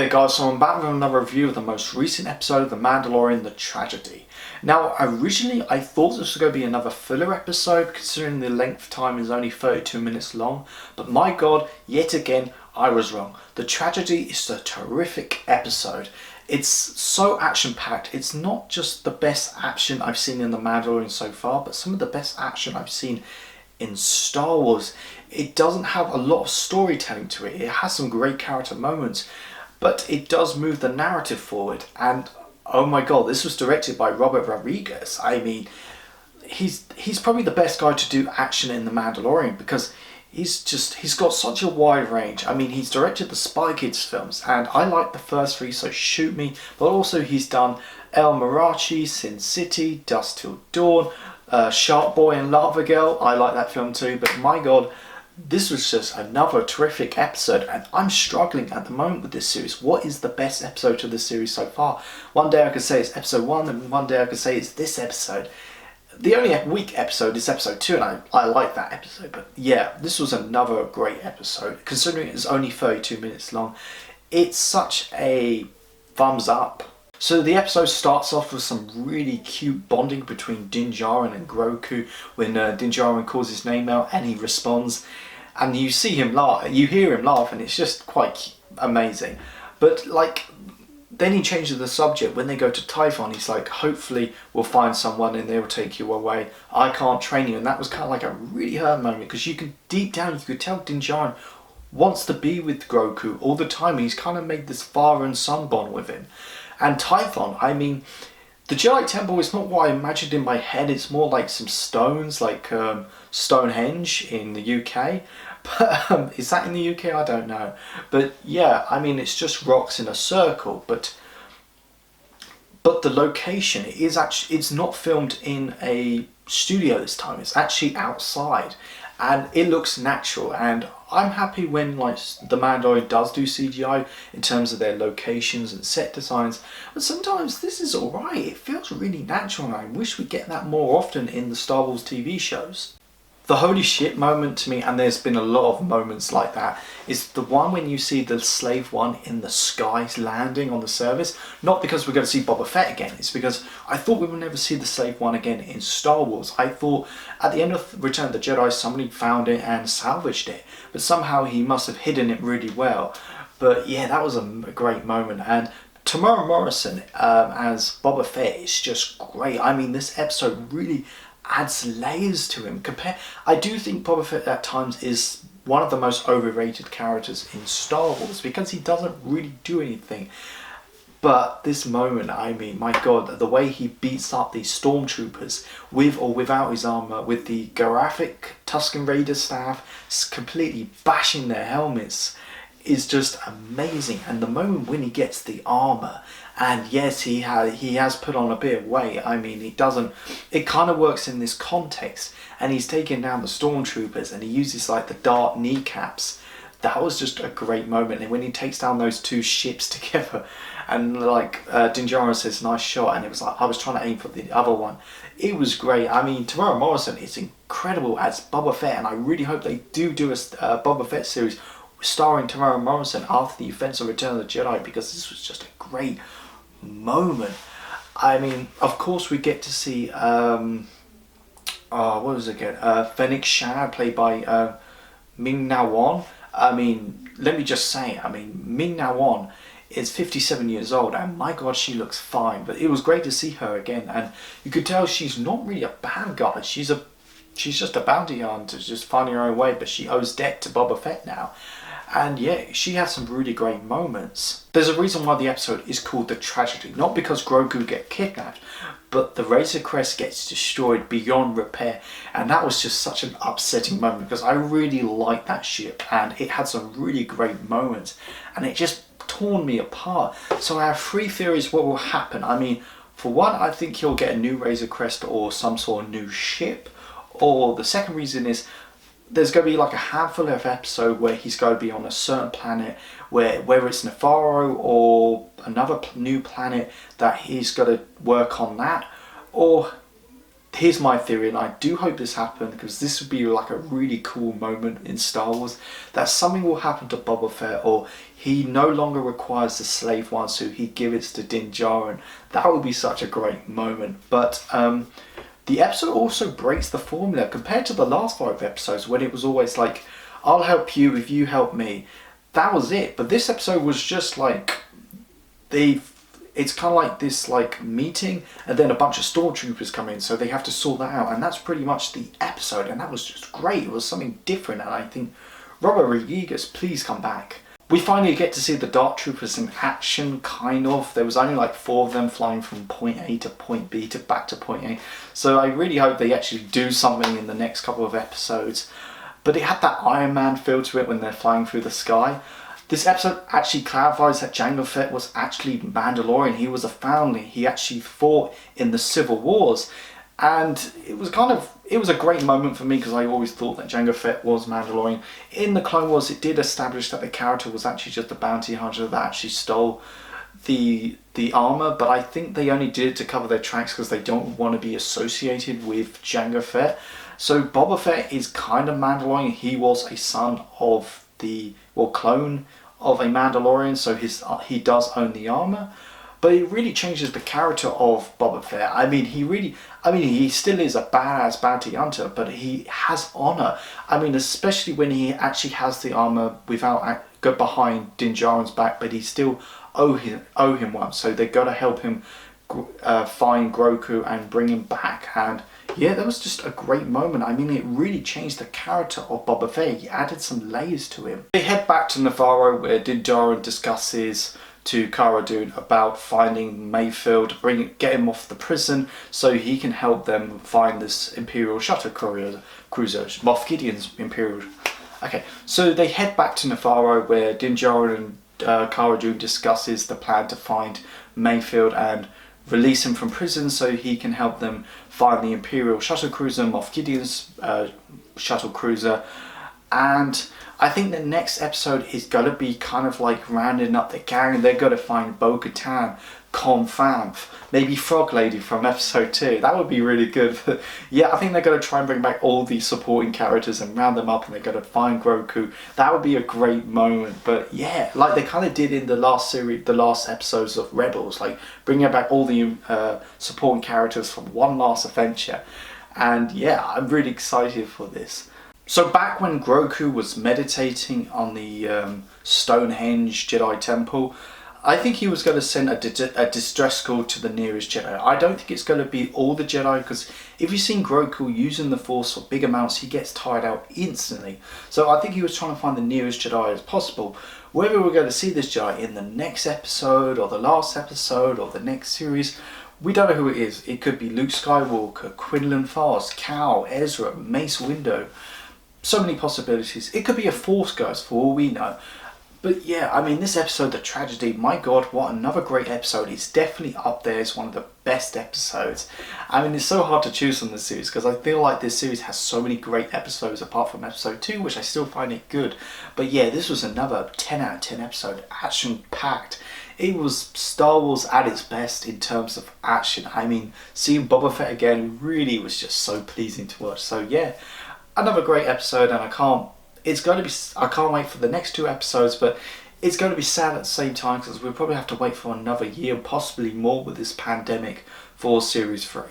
Hey guys, so I'm back with another review of the most recent episode of The Mandalorian, The Tragedy. Now, originally I thought this was going to be another filler episode, considering the length of time is only 32 minutes long, but my god, yet again, I was wrong. The Tragedy is a terrific episode. It's so action-packed. It's not just the best action I've seen in The Mandalorian so far, but some of the best action I've seen in Star Wars. It doesn't have a lot of storytelling to it. It has some great character moments, but it does move the narrative forward. And oh my god, this was directed by Robert Rodriguez. I mean, he's probably the best guy to do action in The Mandalorian, because he's got such a wide range. I mean, he's directed the Spy Kids films, and I like the first three, so shoot me. But also he's done El Mariachi, Sin City, Dusk Till Dawn, Shark Boy and Lava Girl. I like that film too, but my god, this was just another terrific episode, and I'm struggling at the moment with this series. What is the best episode of this series so far? One day I could say it's episode 1, and one day I could say it's this episode. The only weak episode is episode 2, and I like that episode. But yeah, this was another great episode. Considering it's only 32 minutes long, it's such a thumbs up. So the episode starts off with some really cute bonding between Din Djarin and Grogu, when Din Djarin calls his name out and he responds, and you see him laugh, you hear him laugh, and it's just quite amazing. But like, then he changes the subject. When they go to Typhon, he's like, hopefully we'll find someone and they'll take you away. I can't train you. And that was kind of like a really hurt moment, because you could, deep down, you could tell Din Djarin wants to be with Grogu all the time. He's kind of made this father and son bond with him. And Typhon, I mean, the Jedi Temple is not what I imagined in my head. It's more like some stones, like Stonehenge in the UK. But is that in the UK? I don't know. But yeah, I mean, it's just rocks in a circle. But the location is actually, it's not filmed in a studio this time. It's actually outside, and it looks natural. And I'm happy when like the Mando does do CGI in terms of their locations and set designs, but sometimes this is alright. It feels really natural, and I wish we'd get that more often in the Star Wars TV shows. The holy shit moment to me, and there's been a lot of moments like that, is the one when you see the Slave One in the skies landing on the surface. Not because we're going to see Boba Fett again, it's because I thought we would never see the Slave One again in Star Wars. I thought at the end of Return of the Jedi somebody found it and salvaged it, but somehow he must have hidden it really well. But yeah, that was a great moment. And Tamara Morrison as Boba Fett is just great. I mean, this episode really adds layers to him. I do think Boba Fett at times is one of the most overrated characters in Star Wars, because he doesn't really do anything. But this moment, I mean, my god, the way he beats up these stormtroopers with or without his armor, with the Garaffic Tusken Raider staff, completely bashing their helmets, is just amazing. And the moment when he gets the armor, and yes, he has put on a bit of weight. I mean, it kind of works in this context, and he's taking down the stormtroopers, and he uses like the dart kneecaps. That was just a great moment. And when he takes down those two ships together, and like Din Djarin says, nice shot, and it was like I was trying to aim for the other one. It was great. I mean, Tamara Morrison is incredible as Boba Fett, and I really hope they do a Boba Fett series starring Tamara Morrison after the events of Return of the Jedi, because this was just a great moment. I mean, of course we get to see what was it again? Fennec Shand, played by Ming-Na Wen. I mean, let me just say, I mean, Ming-Na Wen is 57 years old, and my god, she looks fine. But it was great to see her again, and you could tell she's not really a bad guy. She's just a bounty hunter, just finding her own way, but she owes debt to Boba Fett now. And yeah, she has some really great moments. There's a reason why the episode is called The Tragedy. Not because Grogu gets kidnapped, but the Razor Crest gets destroyed beyond repair. And that was just such an upsetting moment, because I really liked that ship, and it had some really great moments, and it just torn me apart. So I have 3 theories what will happen. I mean, for one, I think he'll get a new Razor Crest or some sort of new ship. Or the second reason is, there's going to be like a handful of episodes where he's going to be on a certain planet, whether it's Nepharo or another new planet, that he's got to work on that. Or here's my theory, and I do hope this happens, because this would be like a really cool moment in Star Wars, that something will happen to Boba Fett, or he no longer requires the slave one, so he gives it to Din Djarin. That would be such a great moment. But the episode also breaks the formula compared to the last 5 episodes, when it was always like, I'll help you if you help me. That was it. But this episode was just like, it's kind of like this like meeting, and then a bunch of stormtroopers come in, so they have to sort that out, and that's pretty much the episode. And that was just great. It was something different, and I think Robert Rodriguez, please come back. We finally get to see the Dark Troopers in action, kind of. There was only like 4 of them flying from point A to point B to back to point A, so I really hope they actually do something in the next couple of episodes. But it had that Iron Man feel to it when they're flying through the sky. This episode actually clarifies that Jango Fett was actually Mandalorian. He was a foundling. He actually fought in the Civil Wars. And it was a great moment for me, because I always thought that Jango Fett was Mandalorian. In the Clone Wars, it did establish that the character was actually just a bounty hunter that actually stole the armor, but I think they only did it to cover their tracks because they don't want to be associated with Jango Fett. So Boba Fett is kind of Mandalorian. He was a son of clone of a Mandalorian, so he does own the armor. But it really changes the character of Boba Fett. He still is a badass bounty hunter, but he has honor. Especially when he actually has the armor without go behind Din Djarin's back, but he still owe him one. So they got to help him find Grogu and bring him back. And yeah, that was just a great moment. It really changed the character of Boba Fett. He added some layers to him. They head back to Navarro, where Din Djarin discusses to Cara Dune about finding Mayfield, get him off the prison so he can help them find this Imperial shuttle cruiser, Moff Gideon's Imperial. Okay, so they head back to Navarro, where Din Djarin and Cara Dune discusses the plan to find Mayfield and release him from prison so he can help them find the Imperial shuttle cruiser, Moff Gideon's shuttle cruiser. And I think the next episode is going to be kind of like rounding up the gang. They're going to find Bo-Katan, Confam, maybe Frog Lady from episode 2. That would be really good. But yeah, I think they're going to try and bring back all these supporting characters and round them up, and they're going to find Grogu. That would be a great moment. But yeah, like they kind of did in the last episodes of Rebels, like bringing back all the supporting characters from one last adventure. And yeah, I'm really excited for this. So back when Grogu was meditating on the Stonehenge Jedi Temple, I think he was going to send a distress call to the nearest Jedi. I don't think it's going to be all the Jedi, because if you've seen Grogu using the Force for big amounts, he gets tired out instantly. So I think he was trying to find the nearest Jedi as possible. Whether we're going to see this Jedi in the next episode, or the last episode, or the next series, we don't know who it is. It could be Luke Skywalker, Quinlan Vos, Cal, Ezra, Mace Windu. So many possibilities. It could be a Force Ghost for all we know. But yeah, this episode, The Tragedy, my god, what another great episode. It's definitely up there as one of the best episodes. It's so hard to choose from this series, because I feel like this series has so many great episodes apart from episode 2, which I still find it good. But yeah, this was another 10 out of 10 episode, action-packed. It was Star Wars at its best in terms of action. Seeing Boba Fett again really was just so pleasing to watch. So yeah, another great episode, and I can't wait for the next 2 episodes, but it's going to be sad at the same time, because we'll probably have to wait for another year, possibly more, with this pandemic for Series 3.